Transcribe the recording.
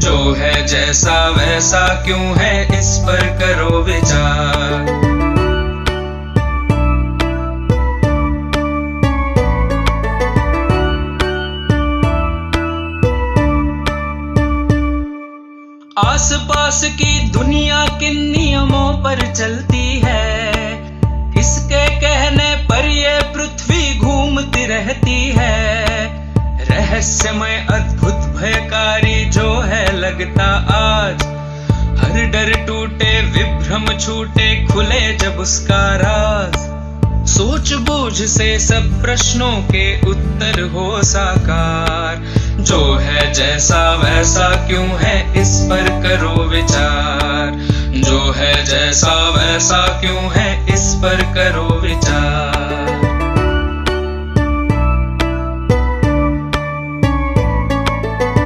जो है जैसा वैसा क्यों है, इस पर करो विचार। आसपास की दुनिया किन नियमों पर चलती है, किसके कहने पर ये पृथ्वी घूमती रहती है। रहस्यमय अद्भुत भयकारी जो है लगता आज, हर डर टूटे विभ्रम छूटे खुले जब उसका राज। सूझबूझ से सब प्रश्नों के उत्तर हो साकार, जो है जैसा वैसा क्यों है, इस पर करो विचार। जो है जैसा वैसा क्यों है, इस पर करो विचार।